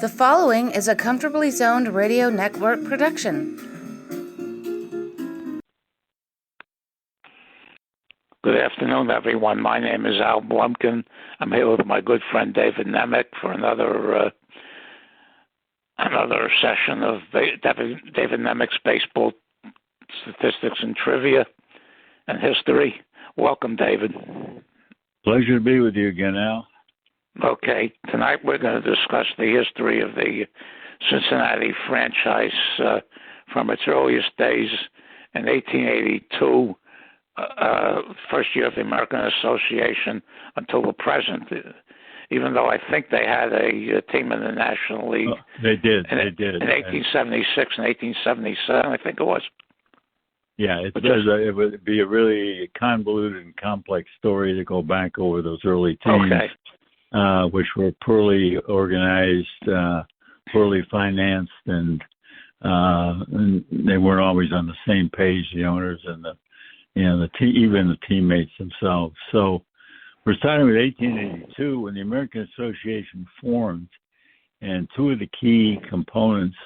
The following is a Comfortably Zoned Radio Network production. Good afternoon, everyone. My name is Al Blumkin. I'm here with my good friend David Nemec for another session of David Nemec's baseball statistics and trivia and history. Welcome, David. Pleasure to be with you again, Al. Okay, tonight we're going to discuss the history of the Cincinnati franchise from its earliest days in 1882, first year of the American Association, until the present. Even though I think they had a team in the National League. They did. In 1876 and 1877, I think it was. Yeah, it would be a really convoluted and complex story to go back over those early teams. Okay. Which were poorly organized, poorly financed, and they weren't always on the same page, the owners and even the teammates themselves. So we're starting with 1882 when the American Association formed, and two of the key components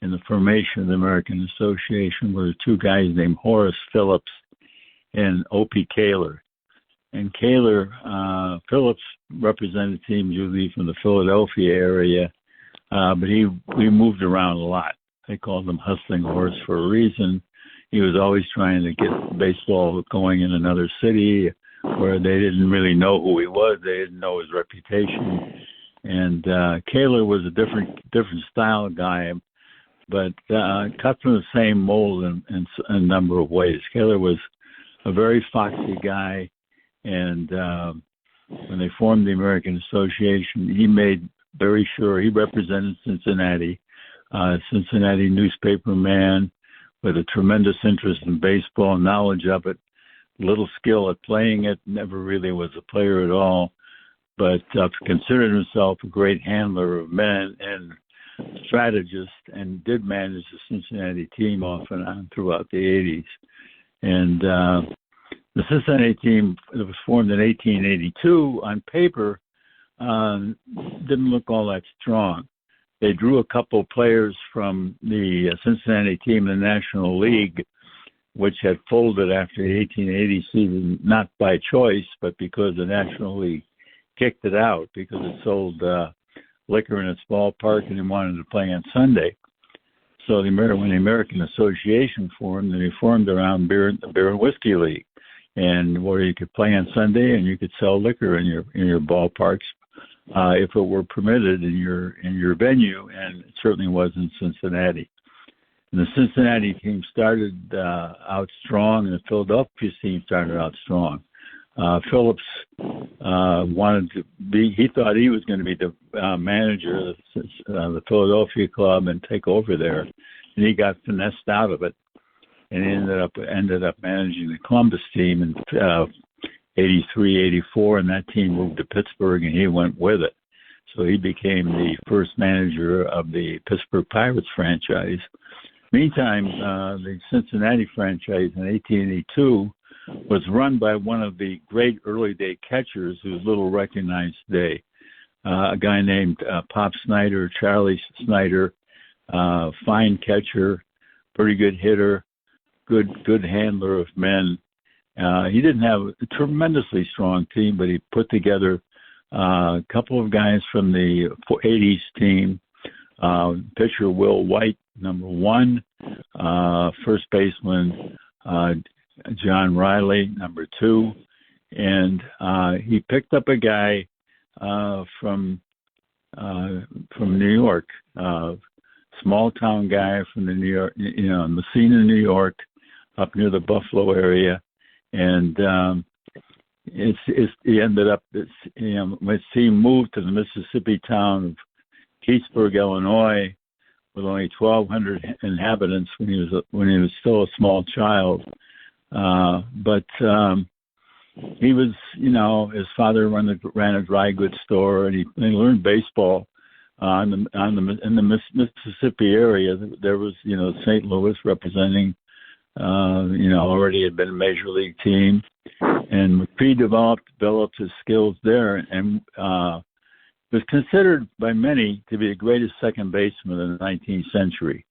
in the formation of the American Association were two guys named Horace Phillips and O.P. Kaler. And Phillips represented teams usually from the Philadelphia area, but we moved around a lot. They called him Hustling Horse for a reason. He was always trying to get baseball going in another city where they didn't really know who he was. They didn't know his reputation. And Kaler was a different style guy, but cut from the same mold in a number of ways. Kaler was a very foxy guy. And when they formed the American Association, he made very sure he represented Cincinnati, Cincinnati newspaper man with a tremendous interest in baseball, knowledge of it, little skill at playing it, never really was a player at all, but considered himself a great handler of men and strategist, and did manage the Cincinnati team off and on throughout the 80s. And the Cincinnati team that was formed in 1882, on paper, didn't look all that strong. They drew a couple players from the Cincinnati team in the National League, which had folded after the 1880 season, not by choice, but because the National League kicked it out because it sold liquor in its ballpark and they wanted to play on Sunday. So when the American Association formed, they formed around the Beer and Whiskey League, and where you could play on Sunday and you could sell liquor in your ballparks if it were permitted in your venue, and it certainly was in Cincinnati. And the Cincinnati team started out strong, and the Philadelphia team started out strong. Phillips he thought he was going to be the manager of the Philadelphia club and take over there, and he got finessed out of it. And ended up managing the Columbus team in 83, 84, and that team moved to Pittsburgh, and he went with it. So he became the first manager of the Pittsburgh Pirates franchise. Meantime, the Cincinnati franchise in 1882 was run by one of the great early day catchers who's little recognized today, a guy named Pop Snyder, Charlie Snyder, fine catcher, pretty good hitter, good handler of men. He didn't have a tremendously strong team, but he put together a couple of guys from the 80s team. Pitcher Will White, number one. First baseman John Riley, number two. And he picked up a guy from New York, small town guy from the New York, Messina, New York, up near the Buffalo area, and he ended up, his team moved to the Mississippi town of Keitsburg, Illinois, with only 1,200 inhabitants when he was still a small child. But he was, his father ran a dry goods store, and he learned baseball in the Mississippi area. There was, St. Louis representing. Already had been a major league team, and McPhee developed his skills there, and was considered by many to be the greatest second baseman of the 19th century.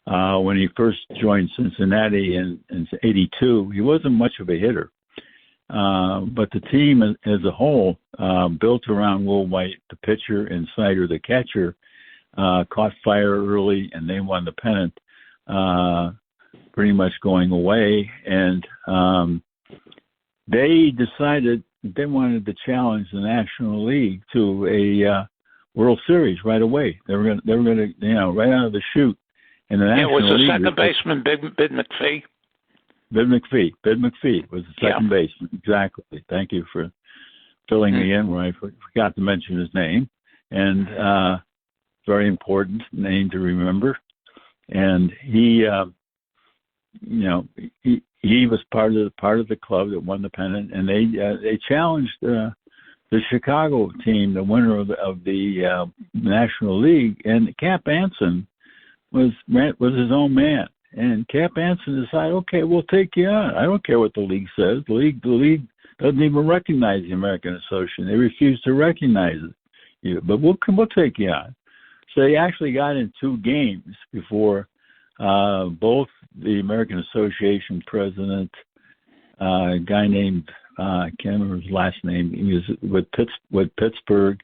When he first joined Cincinnati in '82, he wasn't much of a hitter. But the team as a whole, built around Will White, the pitcher, and Snyder, the catcher, caught fire early, and they won the pennant, pretty much going away. And they decided they wanted to challenge the National League to a World Series right away. They were going to, right out of the chute. And the National was the League second baseman Bid McPhee? Bid McPhee was the second baseman. Exactly. Thank you for filling me in where I forgot to mention his name. And very important name to remember. And he was part of the club that won the pennant, and they challenged the Chicago team, the winner of the National League, and Cap Anson was his own man. And Cap Anson decided, okay, we'll take you on. I don't care what the league says. The league doesn't even recognize the American Association. They refuse to recognize it. But we'll take you on. So they actually got in 2 games before both the American Association president, a guy named I can't remember his last name. He was with Pittsburgh,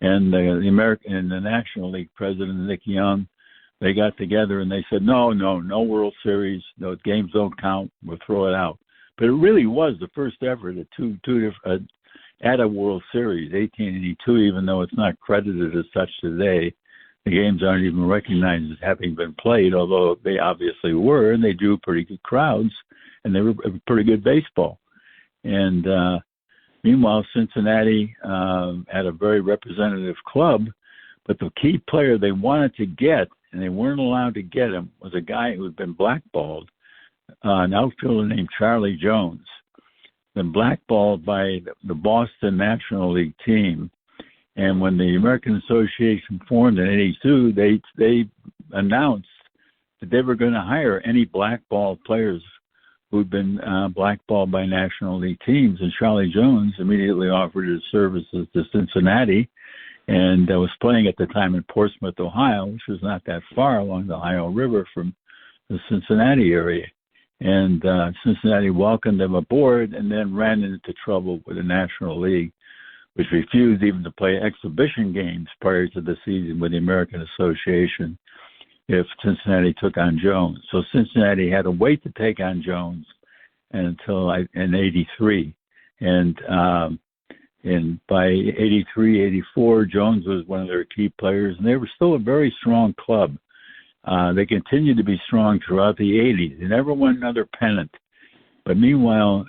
and the National League president Nick Young. They got together and they said, no World Series, no games don't count. We'll throw it out. But it really was the first effort at a World Series, 1882, even though it's not credited as such today. The games aren't even recognized as having been played, although they obviously were, and they drew pretty good crowds, and they were pretty good baseball. And meanwhile, Cincinnati had a very representative club, but the key player they wanted to get, and they weren't allowed to get him, was a guy who had been blackballed, an outfielder named Charlie Jones, been blackballed by the Boston National League team. And when the American Association formed in '82, they announced that they were going to hire any blackballed players who'd been blackballed by National League teams. And Charlie Jones immediately offered his services to Cincinnati, and was playing at the time in Portsmouth, Ohio, which was not that far along the Ohio River from the Cincinnati area. And Cincinnati welcomed him aboard and then ran into trouble with the National League, which refused even to play exhibition games prior to the season with the American Association if Cincinnati took on Jones. So Cincinnati had to wait to take on Jones until in '83. And by '83, '84, Jones was one of their key players, and they were still a very strong club. They continued to be strong throughout the '80s. They never won another pennant. But meanwhile,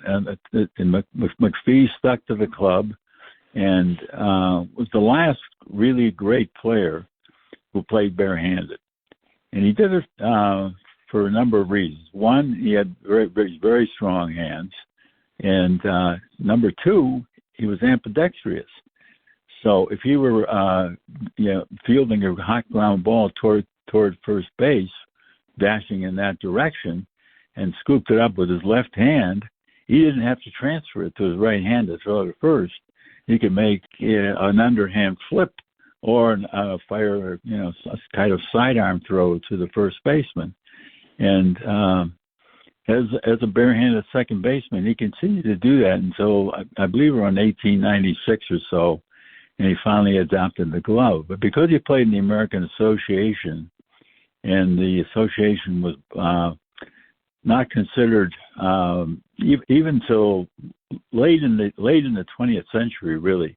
McPhee stuck to the club and was the last really great player who played barehanded. And he did it for a number of reasons. One, he had very, very, very strong hands. And number 2, he was ambidextrous. So if he were fielding a hot ground ball toward first base, dashing in that direction, and scooped it up with his left hand, he didn't have to transfer it to his right hand to throw it at first. He could make an underhand flip or fire, a kind of sidearm throw to the first baseman. And as a barehanded second baseman, he continued to do that until I believe around 1896 or so, and he finally adopted the glove. But because he played in the American Association, and the association was not considered even till late in the 20th century, really.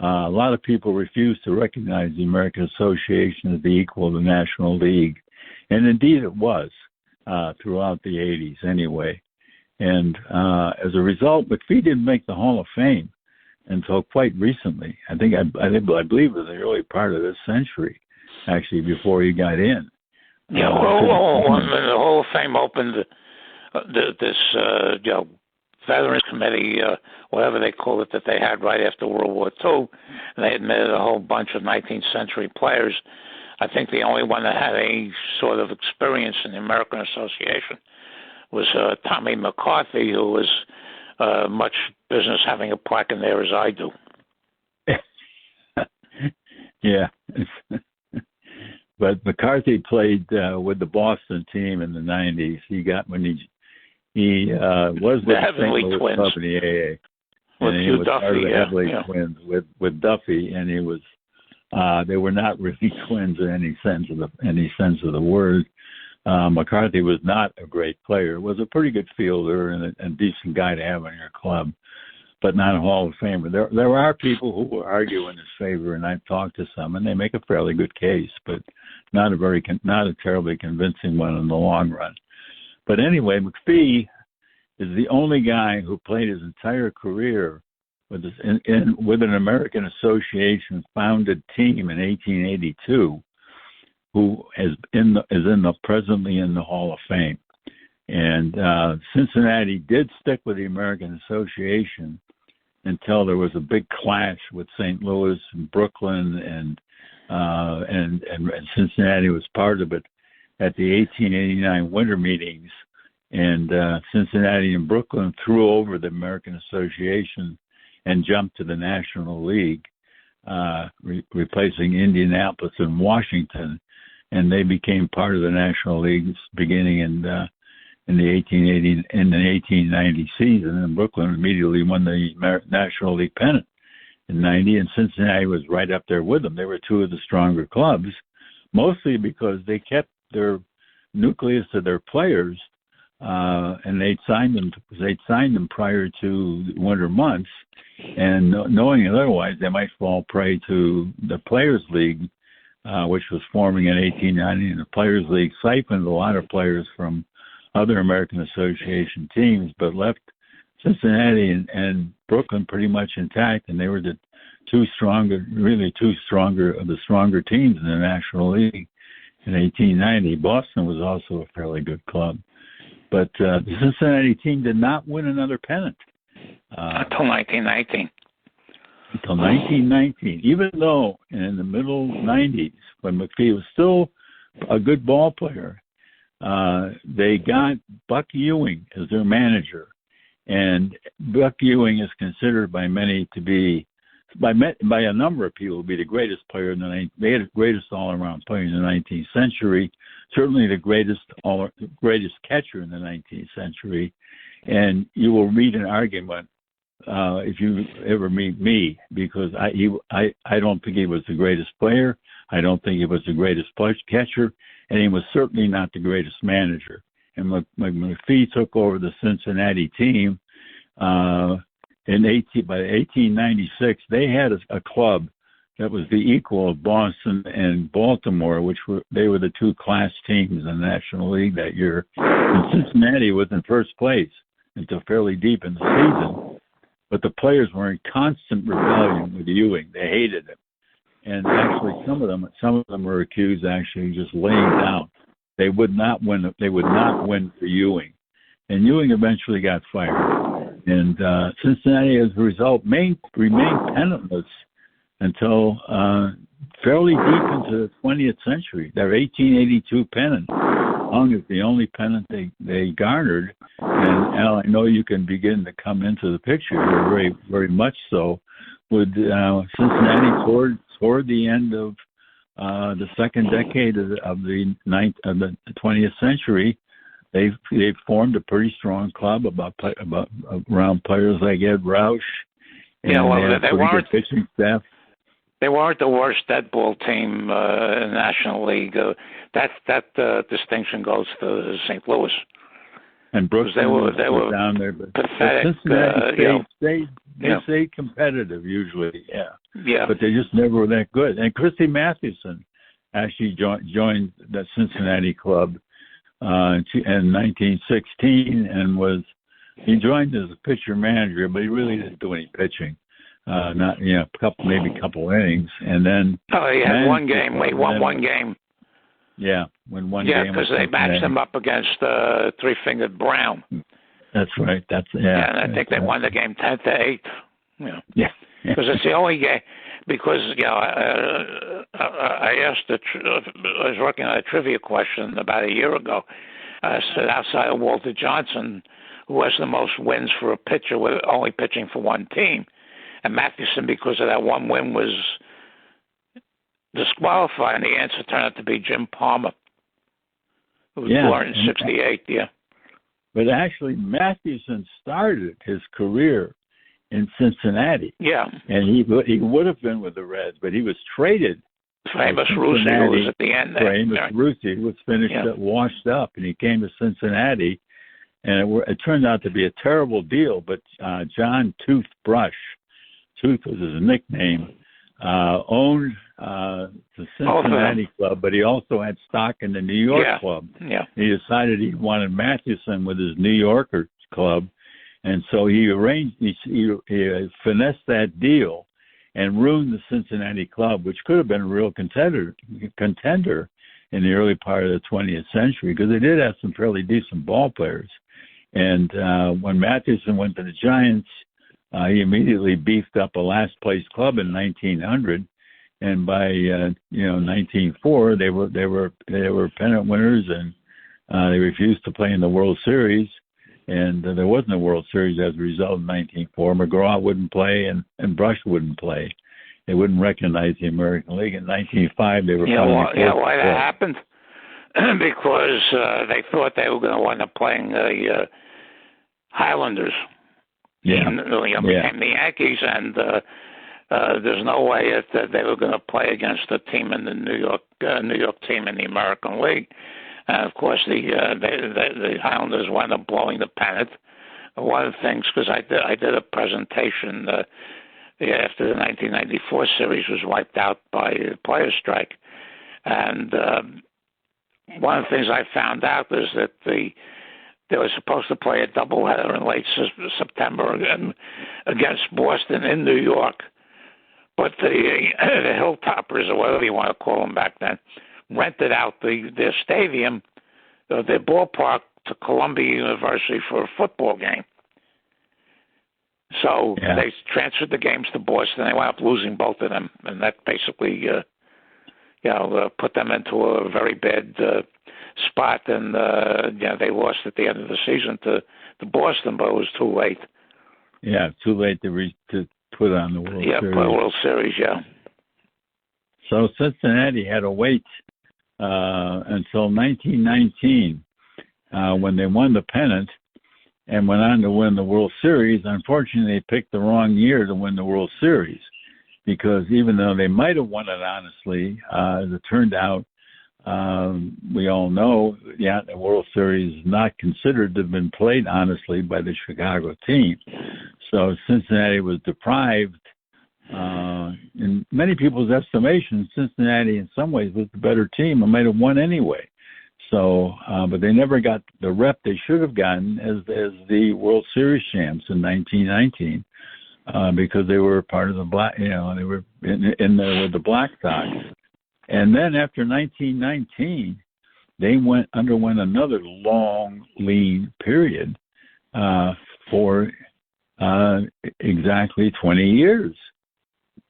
A lot of people refused to recognize the American Association as the equal of the National League, and indeed it was throughout the 80s anyway. And as a result, McPhee didn't make the Hall of Fame until quite recently. I believe it was the early part of this century, actually, before he got in. Yeah, when the Hall of Fame opened, this Veterans Committee, whatever they call it, that they had right after World War II, and they admitted a whole bunch of 19th century players. I think the only one that had any sort of experience in the American Association was Tommy McCarthy, who was much business having a plaque in there as I do. Yeah. But McCarthy played with the Boston team in the 90s. He got when he was with The the St. Heavenly Louis Twins. Club in the AA. With And he Hugh was Duffy, part of the yeah, Heavenly yeah. Twins with Duffy, and he was they were not really twins in any sense of the word. McCarthy was not a great player. Was a pretty good fielder and a decent guy to have in your club, but not a Hall of Famer. There are people who will argue in his favor, and I've talked to some, and they make a fairly good case, but not a terribly convincing one in the long run. But anyway, McPhee is the only guy who played his entire career with an American Association founded team in 1882, who is presently in the Hall of Fame. And Cincinnati did stick with the American Association until there was a big clash with St. Louis and Brooklyn, and Cincinnati was part of it at the 1889 winter meetings. And Cincinnati and Brooklyn threw over the American Association and jumped to the National League, replacing Indianapolis and Washington, and they became part of the National Leagues beginning in the 1890 season. And Brooklyn immediately won the National League pennant in '90, and Cincinnati was right up there with them. They were two of the stronger clubs, mostly because they kept their nucleus of their players. And they'd signed them prior to the winter months, and knowing otherwise they might fall prey to the Players League, which was forming in 1890. And the Players League siphoned a lot of players from other American Association teams, but left Cincinnati and Brooklyn pretty much intact, and they were the two stronger of the stronger teams in the National League in 1890. Boston was also a fairly good club. But the Cincinnati team did not win another pennant. Until 1919. Until 1919. Even though in the middle 90s, when McPhee was still a good ball player, they got Buck Ewing as their manager. And Buck Ewing is considered by many to be, by a number of people, to be the greatest player in the greatest all-around player in the 19th century. Certainly the greatest catcher in the 19th century. And you will read an argument if you ever meet me, because I don't think he was the greatest player. I don't think he was the greatest catcher, and he was certainly not the greatest manager. And when McPhee took over the Cincinnati team by 1896, they had a club that was the equal of Boston and Baltimore, they were the two class teams in the National League that year. And Cincinnati was in first place until fairly deep in the season. But the players were in constant rebellion with Ewing. They hated him. And actually some of them were accused actually just laying down. They would not win for Ewing. And Ewing eventually got fired. And Cincinnati, as a result, remained pennantless until fairly deep into the 20th century. Their 1882 pennant hung as the only pennant they garnered. And Al, I know you can begin to come into the picture here very, very much so, with Cincinnati toward the end of the second decade of the 20th century. They formed a pretty strong club around players like Ed Roush. And they weren't pitching staff. They weren't the worst dead ball team in the National League. That distinction goes to St. Louis. And Brooklyn they were down there, but pathetic. Cincinnati stayed competitive usually, yeah. But they just never were that good. And Christy Mathewson actually joined the Cincinnati club in 1916, and he joined as a pitcher manager, but he really didn't do any pitching. Maybe a couple innings, and then he had one game. He won one game. Yeah, when one game. Yeah, because they matched him up against Three-Fingered Brown. That's right. And I think they won the game 10-8. Yeah. Because it's the only game. Because I asked I was working on a trivia question about a year ago. I said outside of Walter Johnson, who has the most wins for a pitcher with only pitching for one team, and Mathewson, because of that one win, was disqualified, and the answer turned out to be Jim Palmer, who was born in '68. Yeah. But actually, Mathewson started his career in Cincinnati. Yeah. And he would have been with the Reds, but he was traded. Famous Rusi, who was at the end there. Famous Rusi was finished washed up, and he came to Cincinnati, and it turned out to be a terrible deal. But John Toothbrush, Tooth was his nickname, owned the Cincinnati club, but he also had stock in the New York club. Yeah. He decided he wanted Mathewson with his New Yorker club, and so he finessed that deal and ruined the Cincinnati club, which could have been a real contender in the early part of the 20th century, because they did have some fairly decent ball players. And when Mathewson went to the Giants, he immediately beefed up a last-place club in 1900, and by 1904 they were pennant winners, and they refused to play in the World Series, and there wasn't a World Series as a result of 1904. McGraw wouldn't play, and Brush wouldn't play. They wouldn't recognize the American League. In 1905, they were why that happened? Because they thought they were going to wind up playing the Highlanders. Became the Yankees, and there's no way that they were going to play against a team in the New York team in the American League. And of course, the Highlanders wound up blowing the pennant. One of the things, because I did a presentation after the 1994 series was wiped out by the players' strike, and one of the things I found out is that they were supposed to play a doubleheader in late September against Boston in New York, but the Hilltoppers, or whatever you want to call them back then, rented out their stadium, their ballpark, to Columbia University for a football game. So they transferred the games to Boston. They wound up losing both of them, and that basically, put them into a very bad spot. And they lost at the end of the season to Boston, but it was too late. Yeah, too late to put on the World Series. Yeah, put a World Series. Yeah. So Cincinnati had to wait until 1919 when they won the pennant and went on to win the World Series. Unfortunately, they picked the wrong year to win the World Series, because even though they might have won it honestly, as it turned out, we all know, the World Series is not considered to have been played honestly by the Chicago team. So Cincinnati was deprived. In many people's estimation, Cincinnati in some ways was the better team and might have won anyway. So, but they never got the rep they should have gotten as the World Series champs in 1919, because they were part of the they were in there with the Black Sox. And then after 1919, they underwent another long, lean period for exactly 20 years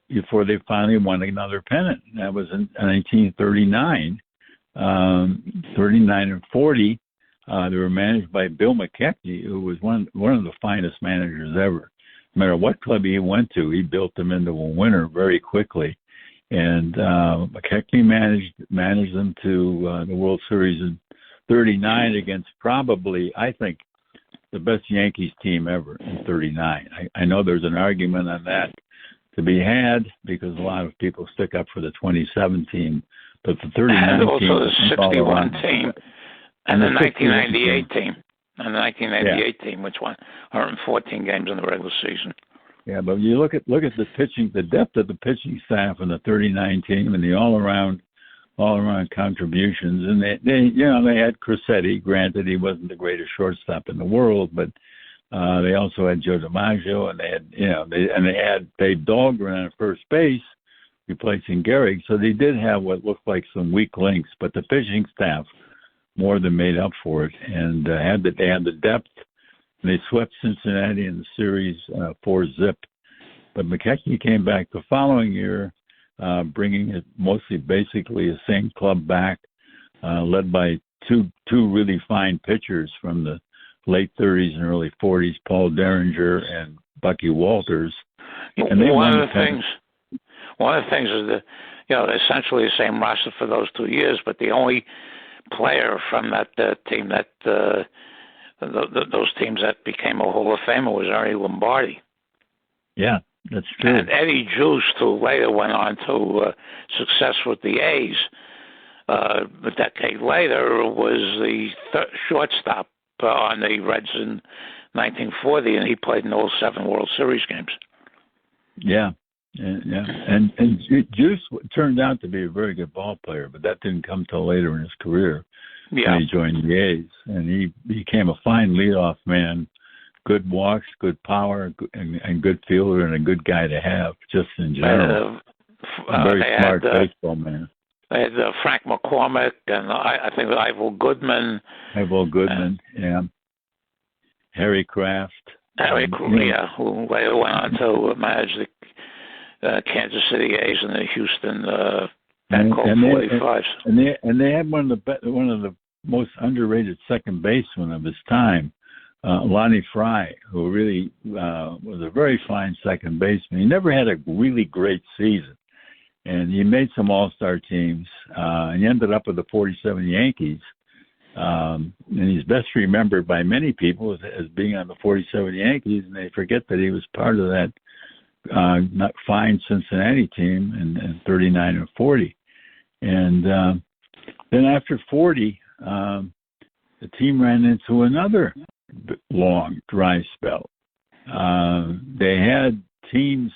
before they finally won another pennant. That was in 1939. 39 and 40, they were managed by Bill McKechnie, who was one of the finest managers ever. No matter what club he went to, he built them into a winner very quickly. And McKechnie managed them to the World Series in 39 against probably, I think, the best Yankees team ever in 39. I know there's an argument on that to be had, because a lot of people stick up for the 2017, but the 39 and also team, the 61 team, and the 1998 team, and the 1998 team, which won 114 games in the regular season. Yeah, but you look at the pitching, the depth of the pitching staff in the 39 team, and the all around contributions, and they had Crissetti. Granted, he wasn't the greatest shortstop in the world, but they also had Joe DiMaggio, and they had Dave Dahlgren at first base, replacing Gehrig. So they did have what looked like some weak links, but the pitching staff more than made up for it, and they had the depth. And they swept Cincinnati in the series 4-0. But McKechnie came back the following year, bringing it mostly basically the same club back, led by two really fine pitchers from the late 30s and early 40s, Paul Derringer and Bucky Walters. And they one of the things is that essentially the same roster for those 2 years, but the only player from that team that those teams that became a Hall of Famer was Ernie Lombardi. Yeah, that's true. And Eddie Juice, who later went on to success with the A's, a decade later, was the shortstop on the Reds in 1940, and he played in all 7 World Series games. Yeah. And Juice turned out to be a very good ball player, but that didn't come till later in his career. Yeah. When he joined the A's, and he became a fine leadoff man, good walks, good power, and good fielder, and a good guy to have just in general. A very smart baseball man. They had Frank McCormick and I think Ivel Goodman. Yeah. Harry Kraft. Who later went on to manage the Kansas City A's and the Houston Colt 45s. And they had one of the most underrated second basemen of his time, Lonnie Fry, who really was a very fine second baseman. He never had a really great season, and he made some all-star teams. And he ended up with the 47 Yankees. And he's best remembered by many people as being on the 47 Yankees, and they forget that he was part of that not fine Cincinnati team in 39 and 40. And then after 40, the team ran into another long dry spell. They had teams,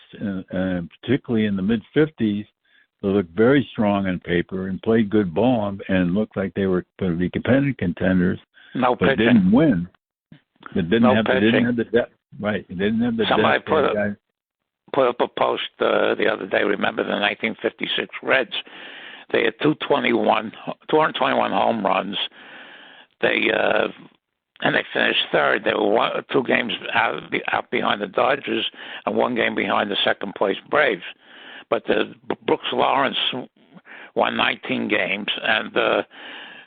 particularly in the mid-50s, that looked very strong on paper and played good ball and looked like they were going to be competitive contenders, but didn't win. They didn't have the depth. Right. They didn't have the Somebody depth. Put up a post the other day. Remember the 1956 Reds? They had 221 home runs. They finished third. They were 2 games out behind the Dodgers and 1 game behind the second place Braves. But Brooks Lawrence won 19 games, and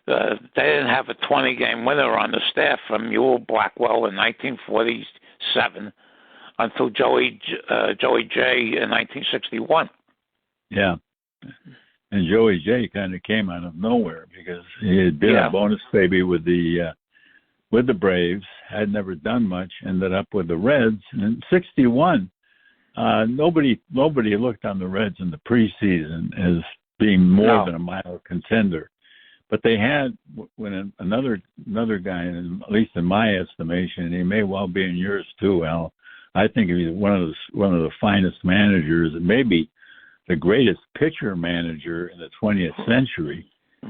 they didn't have a 20-game winner on the staff from Ewell Blackwell in 1947 until Joey J in 1961. Yeah. And Joey J kind of came out of nowhere because he had been a bonus baby with the Braves, had never done much, ended up with the Reds, and in 61. Nobody looked on the Reds in the preseason as being more than a mild contender, but they had when another guy, at least in my estimation, and he may well be in yours too, Al. I think he's one of the finest managers, and maybe the greatest pitcher manager in the 20th century.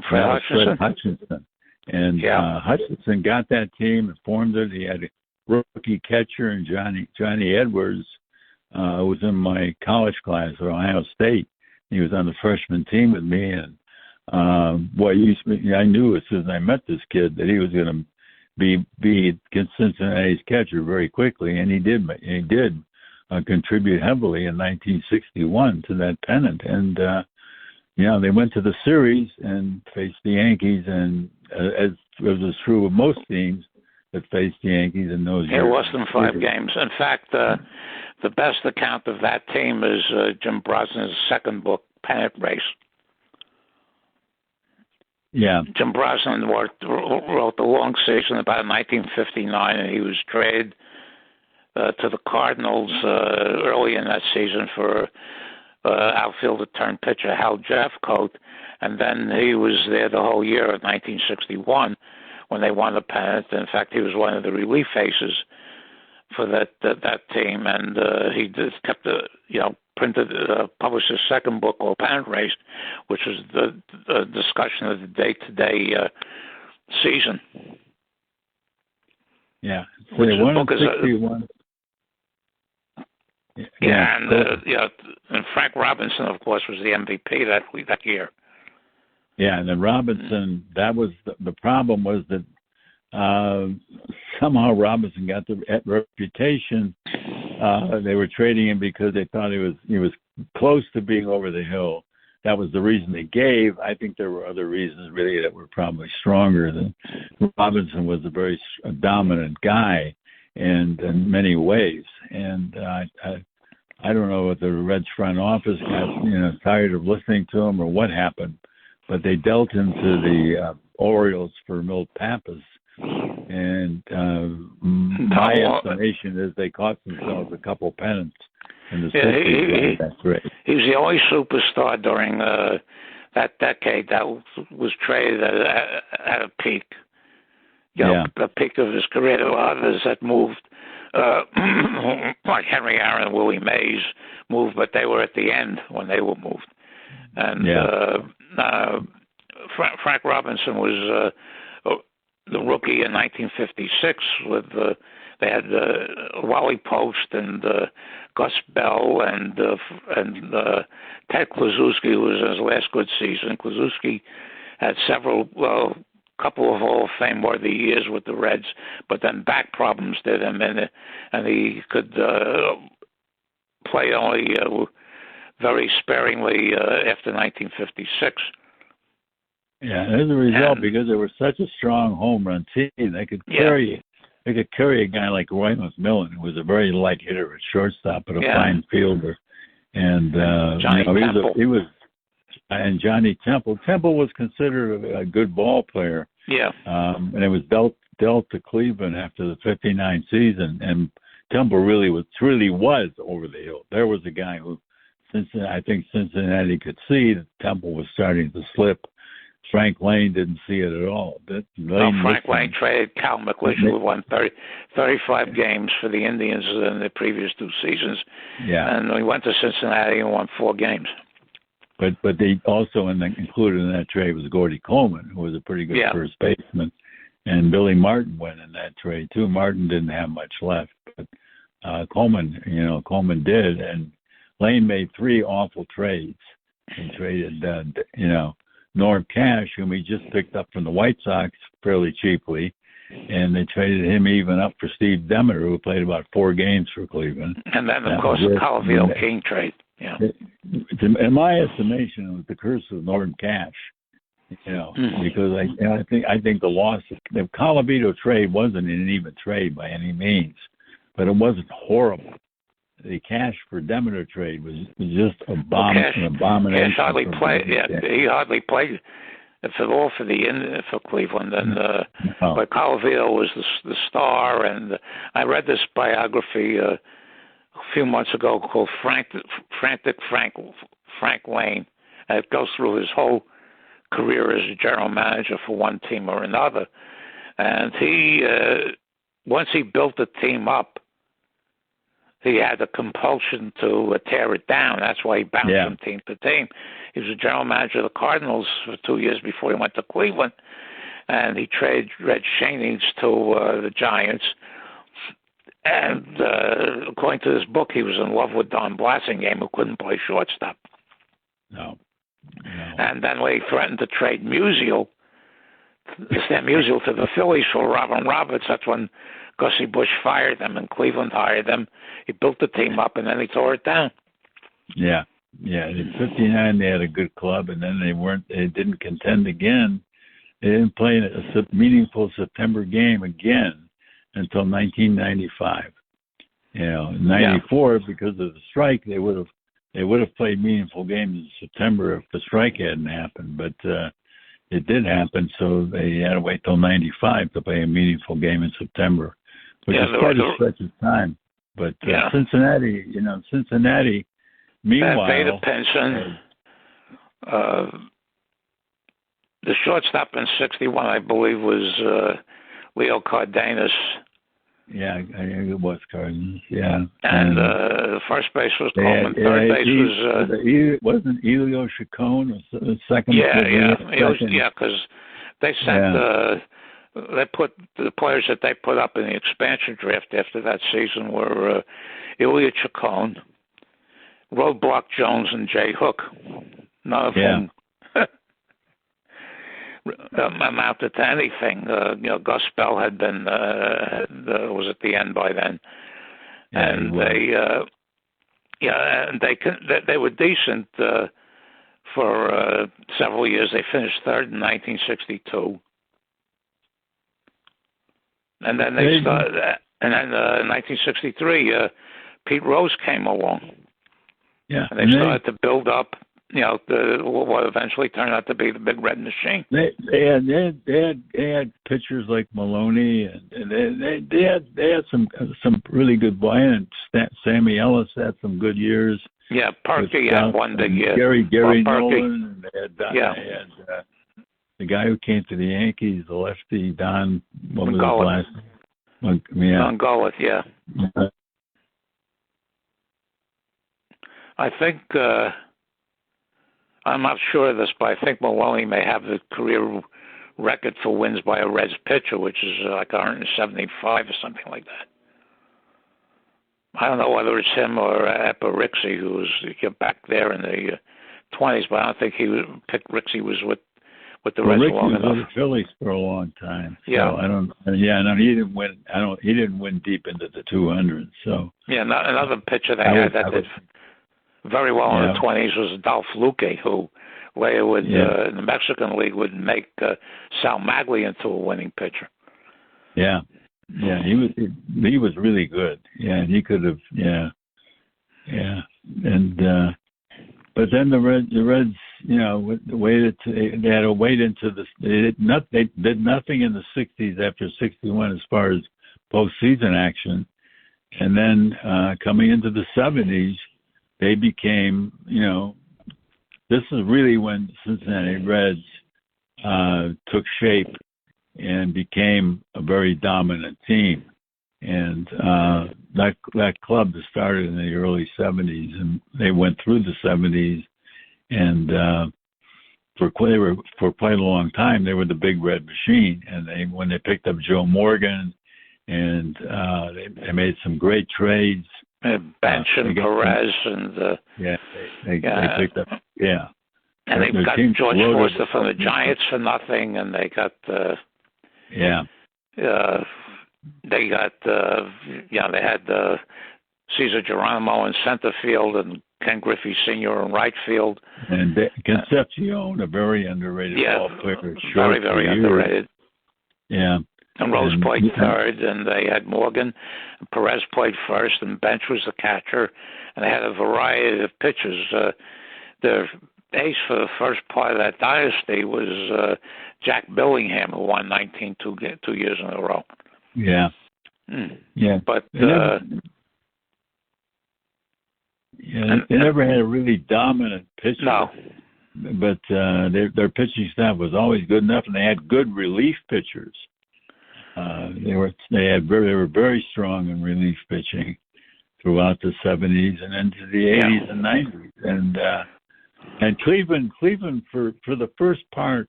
Fred Hutchinson. And Hutchinson got that team and formed it. He had a rookie catcher and Johnny Edwards. Was in my college class at Ohio State. He was on the freshman team with me, and I knew as soon as I met this kid that he was going to be Cincinnati's catcher very quickly, and he did. He did contribute heavily in 1961 to that pennant, and they went to the series and faced the Yankees, and as was true of most teams that faced the Yankees in those years. It lost them 5 games. In fact, the best account of that team is Jim Brosnan's second book, Pennant Race. Yeah. Jim Brosnan wrote the long season about 1959, and he was traded to the Cardinals early in that season for outfielder turned pitcher Hal Jeffcoat, and then he was there the whole year of 1961 when they won the pennant. In fact, he was one of the relief aces for that team, and he just kept published his second book called Pennant Race, which was the discussion of the day-to-day season. Yeah, so which the book is 61. And Frank Robinson, of course, was the MVP that year. Yeah, and then Robinson, that was the problem was that somehow Robinson got the reputation. They were trading him because they thought he was close to being over the hill. That was the reason they gave. I think there were other reasons really that were probably stronger. Than Robinson was a very dominant guy, and in many ways. And I don't know if the Reds front office got tired of listening to him or what happened, but they dealt him to the Orioles for Milt Pappas, and my estimation is they cost themselves a couple pennants in the 60s. That's right. He was the only superstar during that decade that was traded at a peak. The peak of his career. There were others that moved, like Henry Aaron and Willie Mays moved, but they were at the end when they were moved. And Frank Robinson was the rookie in 1956 with they had Wally Post and Gus Bell and Ted Kluszewski, who was in his last good season. Kluszewski had couple of Hall of Fame worthy years with the Reds, but then back problems did him, and he could play only very sparingly after 1956. Yeah, as a result, because they were such a strong home run team, they could carry a guy like Roy McMillan, who was a very light hitter at shortstop, but a fine fielder, and he was. And Johnny Temple. Temple was considered a good ball player. Yeah. And it was dealt to Cleveland after the '59 season, and Temple really was over the hill. There was a guy who, I think Cincinnati could see that Temple was starting to slip. Frank Lane didn't see it at all. Frank Lane traded Cal McLeish, who won 35 games for the Indians in the previous two seasons. Yeah. And he went to Cincinnati and won 4 games. But they also included in that trade was Gordy Coleman, who was a pretty good first baseman, and Billy Martin went in that trade too. Martin didn't have much left, but Coleman did, and Lane made 3 awful trades. He traded Norm Cash, whom he just picked up from the White Sox fairly cheaply, and they traded him even up for Steve Demeter, who played about 4 games for Cleveland. And then, of course, the Colavito King trade. Yeah. In my estimation, it was the curse of Norm Cash, because I think the loss of the Colavito trade wasn't an even trade by any means, but it wasn't horrible. The Cash for Demeter trade was just an abomination. Cash hardly played. Yeah, he hardly played for Cleveland, and but Colavito was the star. And I read this biography a few months ago called Frantic Frank Lane, and it goes through his whole career as a general manager for one team or another. And he once he built the team up, he had a compulsion to tear it down. That's why he bounced from team to team. He was a general manager of the Cardinals for 2 years before he went to Cleveland, and he traded Red Shanings to the Giants. And according to this book, he was in love with Don Blasingame, who couldn't play shortstop. No. And then when he threatened to trade Stan Musial to the Phillies for Robin Roberts, that's when Gussie Busch fired them and Cleveland hired them. He built the team up, and then he tore it down. Yeah. In '59, they had a good club, and then they didn't contend again. They didn't play a meaningful September game again until 1995. In '94, because of the strike, they would have played meaningful games in September if the strike hadn't happened. But it did happen, so they had to wait till '95 to play a meaningful game in September, which is quite a stretch of time. But Cincinnati, meanwhile, paid a pension. The shortstop in '61, I believe, was Leo Cardenas. Yeah, I think it was Cardenas. Yeah, and first base was Coleman. Third base wasn't Elio Chacon the second. Because they sent they put the players that they put up in the expansion draft after that season were Elio Chacon, Roadblock Jones, and Jay Hook. None of whom amounted to anything. Gus Bell had been was at the end by then, and they were decent for several years. They finished third in 1962, and then they started. And then in 1963, Pete Rose came along. Yeah, and they started to build up. What eventually turned out to be the Big Red Machine. They had pitchers like Maloney, and they had some really good and Sammy Ellis had some good years. Yeah, Perky had one big year. Gary Nolan. They had the guy who came to the Yankees, the lefty Don. What was his last? Don Gullett, yeah. I think. I'm not sure of this, but I think Maloney may have the career record for wins by a Reds pitcher, which is like 175 or something like that. I don't know whether it's him or Rixey, who was back there in the 20s, but I don't think Rixey was with the Reds long enough. Rixey was with the Phillies for a long time. So yeah. He didn't win. He didn't win deep into the 200s. So yeah, another pitcher they had that did very well in the 20s was Dolph Luque, who later in the Mexican League would make Sal Magli into a winning pitcher. Yeah, he was really good. Yeah, and he could have. Yeah, and but then the Reds, waited. They had to wait into the. They did nothing in the 60s after 61 as far as postseason action, and then coming into the 70s. They became, this is really when Cincinnati Reds took shape and became a very dominant team. And that club started in the early 70s, and they went through the 70s. And for quite a long time, they were the Big Red Machine. And when they picked up Joe Morgan, and they made some great trades. Bench and Perez they picked up and they got George Forster from the Giants for nothing, and they got they had Cesar Geronimo in center field and Ken Griffey Sr. in right field, and Concepcion, a very underrated ball player, very underrated. Yeah. And Rose played third, and they had Morgan. And Perez played first, and Bench was the catcher. And they had a variety of pitchers. Their ace for the first part of that dynasty was Jack Billingham, who won 19 two years in a row. Yeah. Yeah. But they never had a really dominant pitcher. No. But their pitching staff was always good enough, and they had good relief pitchers. They were very strong in relief pitching throughout the 70s and into the 80s and 90s, and Cleveland for the first part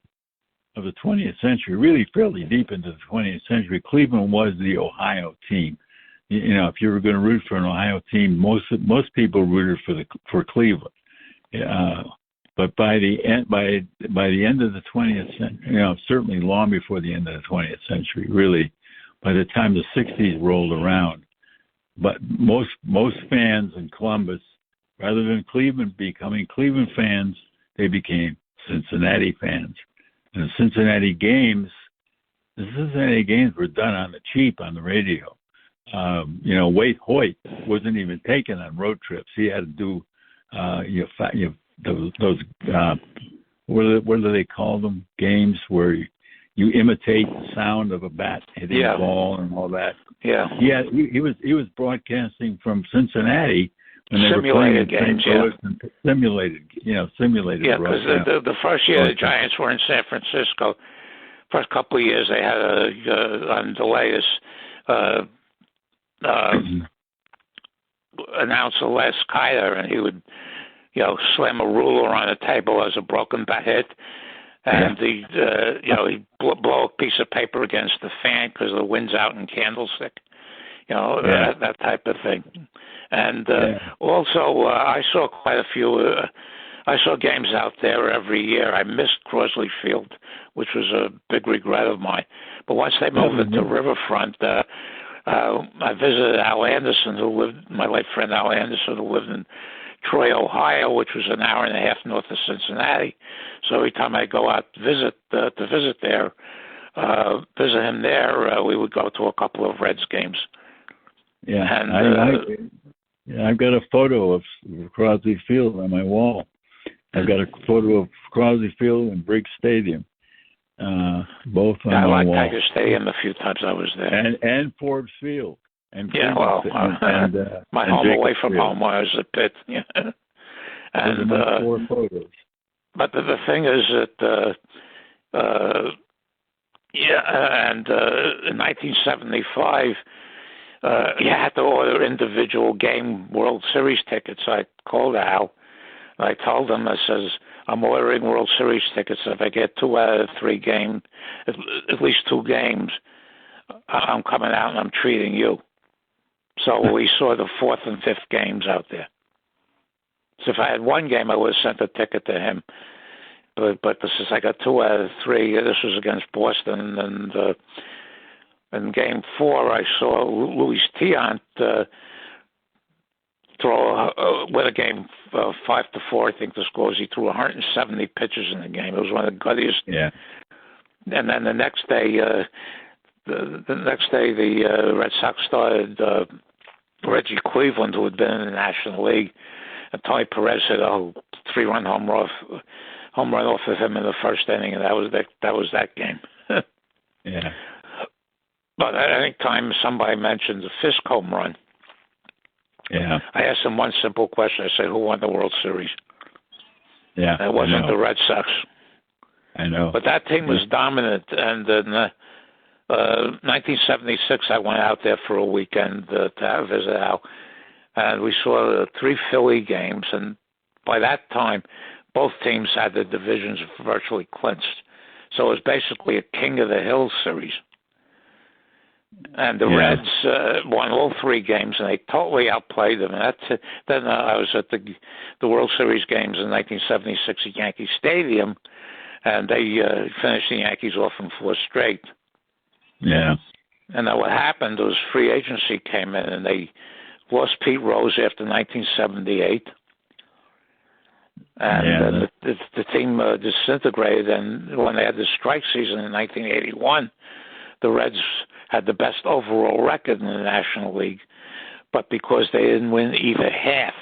of the 20th century, really fairly deep into the 20th century, Cleveland was the Ohio team. If you were going to root for an Ohio team, most people rooted for Cleveland. But by the end of the 20th century, certainly long before the end of the 20th century, really, by the time the 60s rolled around, but most fans in Columbus, rather than Cleveland becoming Cleveland fans, they became Cincinnati fans. And the Cincinnati games were done on the cheap on the radio. Wade Hoyt wasn't even taken on road trips. He had to do those what do they call them? Games where you imitate the sound of a bat hitting a ball and all that. Yeah. He was broadcasting from Cincinnati when they simulated were playing games. Simulated. Yeah, because the first year the Giants were in San Francisco. First couple of years they had on delay announcer Les Kiter, and he would slam a ruler on a table as a broken bat hit, and he'd blow a piece of paper against the fan because the wind's out in Candlestick, that type of thing. And also, I saw quite a few. I saw games out there every year. I missed Crosley Field, which was a big regret of mine. But once they moved it to Riverfront, I visited Al Anderson, my late friend Al Anderson, who lived in Troy, Ohio, which was an hour and a half north of Cincinnati. So every time I go out to visit him there, we would go to a couple of Reds games. Yeah, and I've got a photo of Crosby Field on my wall. I've got a photo of Crosby Field and Briggs Stadium, both on my wall. I like Tiger Stadium a few times I was there. And Forbes Field. And yeah, well, my and home Jacobs away from Field. home was a pit. Yeah. Those are my 4 photos. But the thing is that, in 1975, you had to order individual game World Series tickets. I called Al. I told him, I says, I'm ordering World Series tickets. If I get 2 out of 3 games, at least 2 games, I'm coming out and I'm treating you. So we saw the 4th and 5th games out there. So if I had 1 game, I would have sent a ticket to him. But this is, I got 2 out of 3. This was against Boston, and in Game 4, I saw Luis Tiant throw win a game 5-4. I think the score was he threw 170 pitches in the game. It was one of the guttiest. Yeah. And then the next day, the Red Sox started Reggie Cleveland, who had been in the National League, and Tony Perez hit a 3-run home run off of him in the first inning, and that was that game. Yeah. But any time somebody mentions a Fisk home run, yeah, I asked them one simple question. I said, "Who won the World Series?" Yeah, and it wasn't the Red Sox. I know. But that team was dominant, and in 1976, I went out there for a weekend to visit Al, and we saw 3 Philly games, and by that time, both teams had the divisions virtually clinched. So it was basically a King of the Hill series. And the Reds won all 3 games, and they totally outplayed them. And that's it. Then I was at the World Series games in 1976 at Yankee Stadium, and they finished the Yankees off in 4 straight. Yeah. And then what happened was free agency came in, and they lost Pete Rose after 1978. And the team disintegrated, and when they had the strike season in 1981, the Reds had the best overall record in the National League, but because they didn't win either half.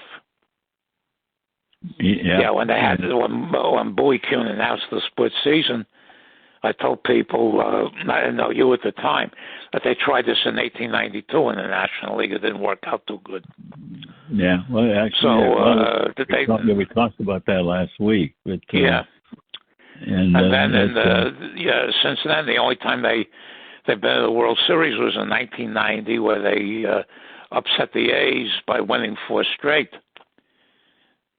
When they had when Bowie Kuhn announced the split season, I told people, I didn't know you at the time, that they tried this in 1892 in the National League. It didn't work out too good. Yeah, well, actually, we talked about that last week. But, and then since then, the only time they've been in the World Series was in 1990, where they upset the A's by winning 4 straight.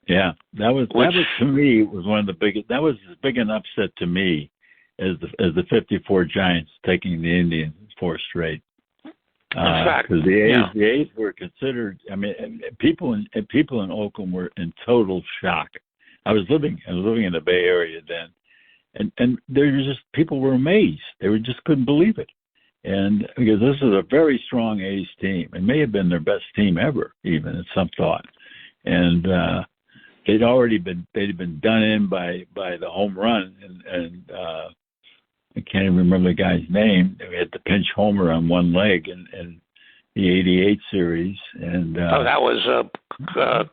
Yeah, that was to me was one of the biggest. That was as big an upset to me as the '54 Giants taking the Indians 4 straight. Because the A's were considered. I mean, people in Oakland were in total shock. I was living in the Bay Area then, and there was just people were amazed. They just couldn't believe it, and because this is a very strong A's team, it may have been their best team ever, even at some thought, and they'd been done in by the home run, and I can't even remember the guy's name. They had the pinch homer on one leg in the '88 series, and that was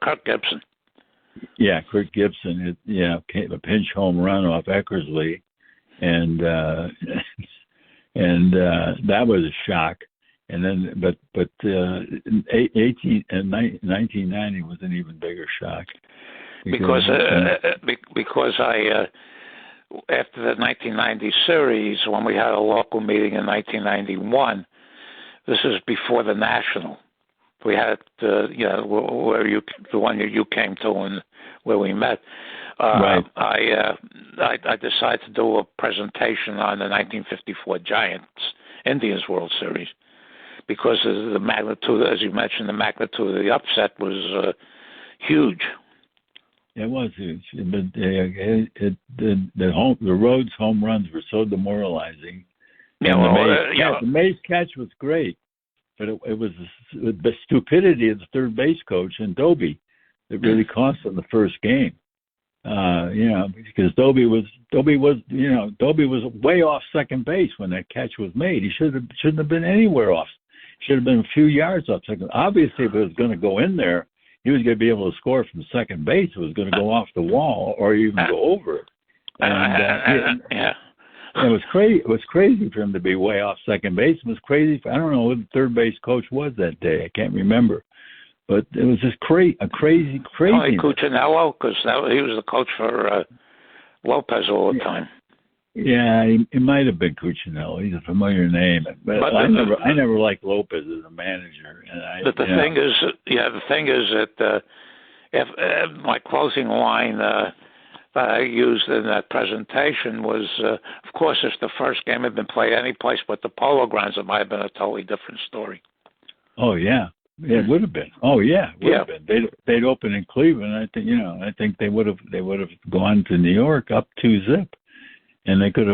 Kirk Gibson. Yeah, Kirk Gibson. A pinch home run off Eckersley, and that was a shock. And then, but 1990 was an even bigger shock because I. After the 1990 series, when we had a local meeting in 1991, this is before the National. We had, where the one you came to and where we met. Right. I decided to do a presentation on the 1954 Giants Indians World Series because of the magnitude, as you mentioned, the magnitude of the upset was huge. It was huge. The Rhodes home runs were so demoralizing. The Mays catch was great, but it was the stupidity of the third base coach and Doby that really cost them the first game. Because Doby was way off second base when that catch was made. He shouldn't have been anywhere off. should have been a few yards off second. Obviously, if it was going to go in there, he was going to be able to score from second base. It was going to go off the wall or even go over it. And it was crazy. It was crazy for him to be way off second base. It was crazy. I don't know who the third base coach was that day. I can't remember. But it was just a crazy. Only Cuccinello, because he was the coach for Lopez all the time. Yeah, it might have been Cuccinello. He's a familiar name, but I never liked Lopez as a manager. And the thing is that if my closing line that I used in that presentation was, of course, if the first game had been played any place but the Polo Grounds, it might have been a totally different story. Oh yeah. Yeah, it would have been. Oh yeah, it would have been. They'd open in Cleveland. I think they would have gone to New York up 2-0, and they could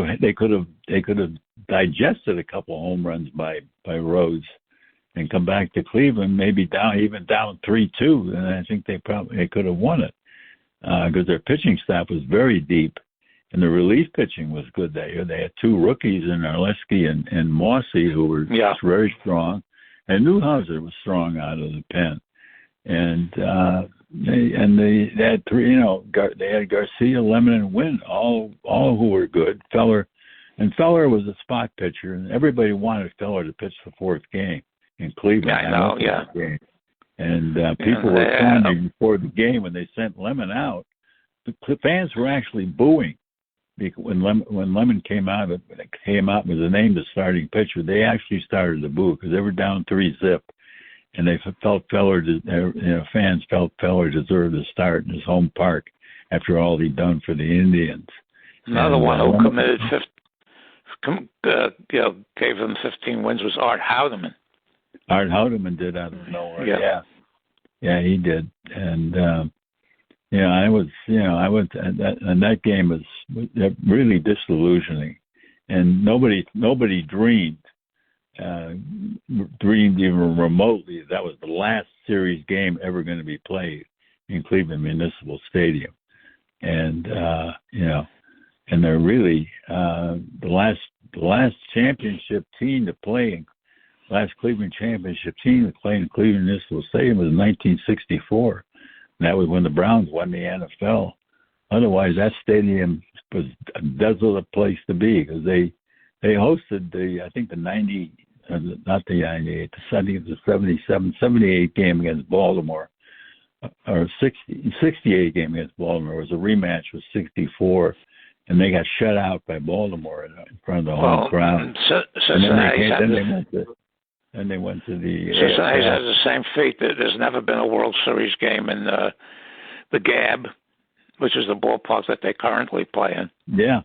have digested a couple of home runs by Rhodes, and come back to Cleveland maybe down 3-2, and I think they could have won it because their pitching staff was very deep, and the relief pitching was good that year. They had two rookies in Arleski and Mossy who were just very strong. And Newhouser was strong out of the pen, and they had three. They had Garcia, Lemon, and Wynn, all who were good. Feller was a spot pitcher, and everybody wanted Feller to pitch the fourth game in Cleveland. Yeah, I know. Game. And people were crying before the game when they sent Lemon out. The fans were actually booing. When Lemon came out, was the name the starting pitcher. They actually started to boo because they were down 3-0, and they felt fans felt Feller deserved to start in his home park after all he'd done for the Indians. Another one who committed gave them 15 wins was Art Houdeman. Art Houdeman did out of nowhere. Yeah, he did, and. I went, and that game was really disillusioning, and nobody dreamed even remotely that was the last series game ever going to be played in Cleveland Municipal Stadium, and and they're really the last championship team to play, last Cleveland championship team to play in Cleveland Municipal Stadium was in 1964. That was when the Browns won the NFL. Otherwise, that stadium was a desolate place to be because they hosted the 78 game against Baltimore, or 68 game against Baltimore. It was a rematch with 64, and they got shut out by Baltimore in front of the home crowd. And they went to the. Cincinnati has the same fate. There's never been a World Series game in the Gab, which is the ballpark that they currently play in. Yeah.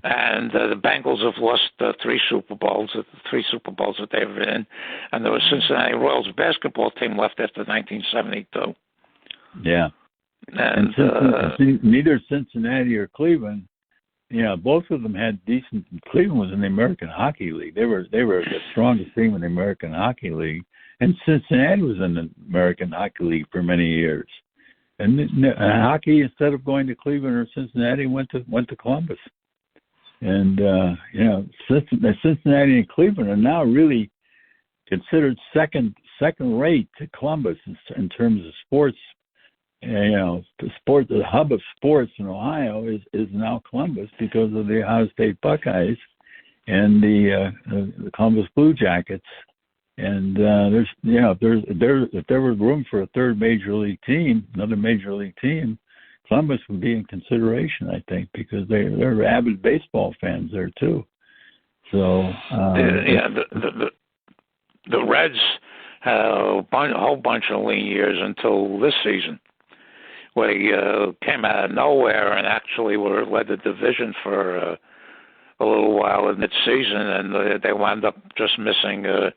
And the Bengals have lost three Super Bowls that they've been in, and there was Cincinnati Royals basketball team left after 1972. Yeah. And neither Cincinnati or Cleveland. Both of them had decent. Cleveland was in the American Hockey League. They were the strongest team in the American Hockey League, and Cincinnati was in the American Hockey League for many years. And hockey, instead of going to Cleveland or Cincinnati, went to Columbus. And Cincinnati and Cleveland are now really considered second rate to Columbus in terms of sports. The hub of sports in Ohio is now Columbus because of the Ohio State Buckeyes and the Columbus Blue Jackets. And if there was room for a third major league team, another major league team, Columbus would be in consideration, I think, because they're avid baseball fans there too. So the Reds had a whole bunch of lean years until this season, where they came out of nowhere and actually led the division for a little while in mid-season, and they wound up just missing the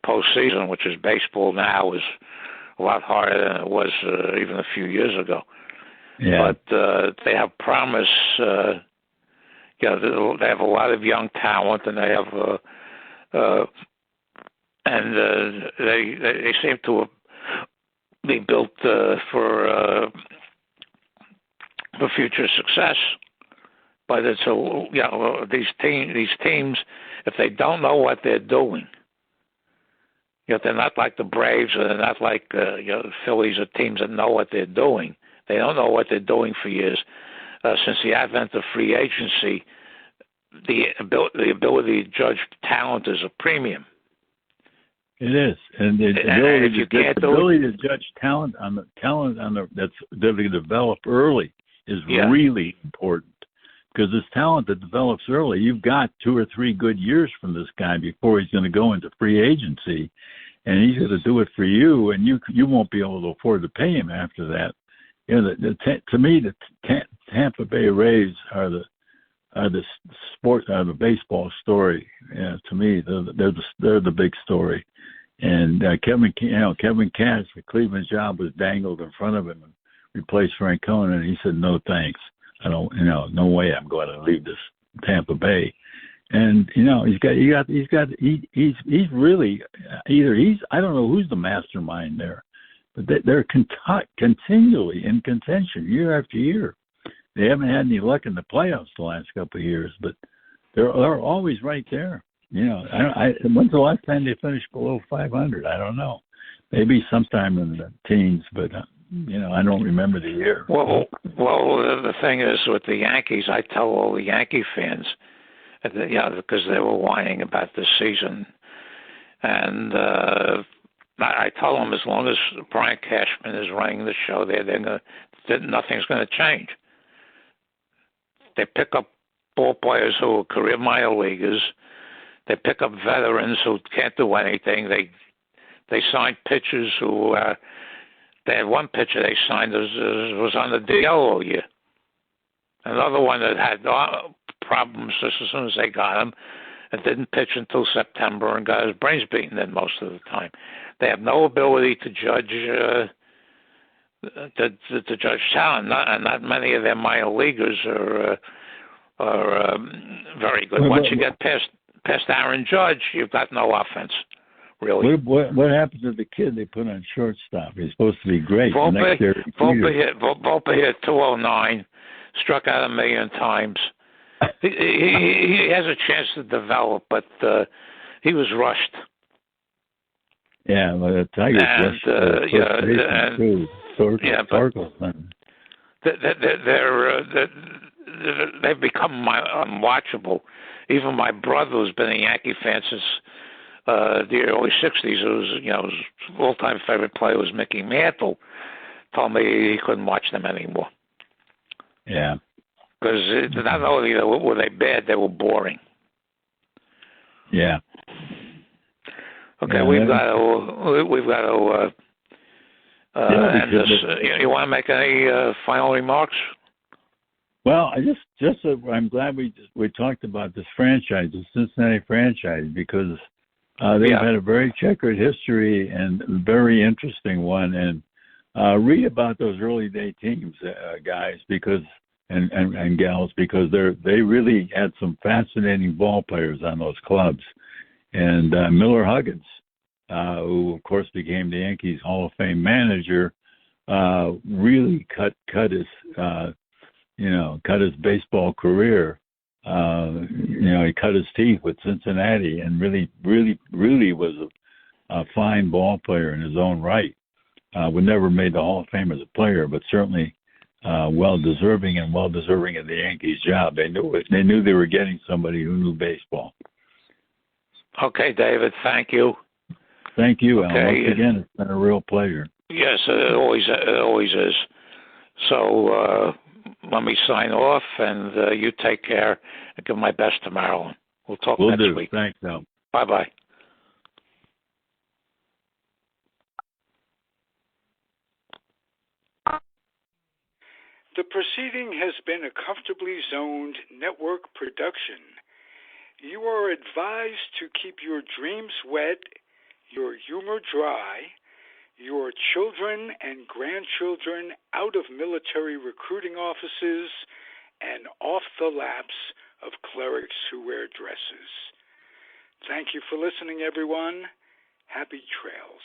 postseason, which is baseball now is a lot harder than it was even a few years ago. Yeah. But they have promise. They have a lot of young talent, and they seem to be built for future success. But it's these teams, if they don't know what they're doing, they're not like the Braves, or they're not like the Phillies, or teams that know what they're doing. They don't know what they're doing for years. Since the advent of free agency, the ability to judge talent is a premium. It is, and the ability to judge talent on the that they develop early is really important, because this talent that develops early, you've got 2 or 3 good years from this guy before he's going to go into free agency, and he's going to do it for you, and you won't be able to afford to pay him after that. To me, the Tampa Bay Rays are the baseball story. To me, they're the big story. And Kevin Cash, the Cleveland job was dangled in front of him and replaced Francona, and he said, "No thanks. I don't, no way I'm going to leave this Tampa Bay." And he's really I don't know who's the mastermind there, but they're continually in contention year after year. They haven't had any luck in the playoffs the last couple of years, but they're always right there. When's the last time they finished below 500? I don't know. Maybe sometime in the teens, but I don't remember the year. Well, the thing is with the Yankees, I tell all the Yankee fans, because they were whining about this season, and I tell them as long as Brian Cashman is running the show, nothing's going to change. They pick up ball players who are career minor leaguers. They pick up veterans who can't do anything. They sign pitchers who they had one pitcher they signed was on the DL all year. Another one that had problems just as soon as they got him and didn't pitch until September and got his brains beaten in most of the time. They have no ability to judge to judge talent, and not many of their minor leaguers are very good. Once you get past Aaron Judge, you've got no offense, really. What happens to the kid they put on shortstop? He's supposed to be great. Volpe hit 209, struck out 1 million times. He has a chance to develop, but he was rushed. Yeah, well, the Tigers they've become unwatchable. Even my brother, who's been a Yankee fan since the early '60s, his all-time favorite player was Mickey Mantle, told me he couldn't watch them anymore. Yeah, because not only were they bad, they were boring. Yeah. Okay, we've got to end this. You want to make any final remarks? Well, I'm glad we talked about this franchise, the Cincinnati franchise, because they've had a very checkered history and a very interesting one. And read about those early day teams, guys, because and gals, because they really had some fascinating ball players on those clubs. And Miller Huggins, who of course became the Yankees Hall of Fame manager, really cut his baseball career. He cut his teeth with Cincinnati, and really was a fine ball player in his own right. Would never made the Hall of Fame as a player, but certainly well deserving of the Yankees job. They knew it. They knew they were getting somebody who knew baseball. Okay, David, thank you. Thank you, Al. Once again, it's been a real pleasure. Yes, it always is. So let me sign off, and you take care, and give my best to Marilyn. We'll talk next week. Thanks, Al. Bye-bye. The proceeding has been a Comfortably Zoned network production. You are advised to keep your dreams wet, your humor dry, your children and grandchildren out of military recruiting offices and off the laps of clerics who wear dresses. Thank you for listening, everyone. Happy trails.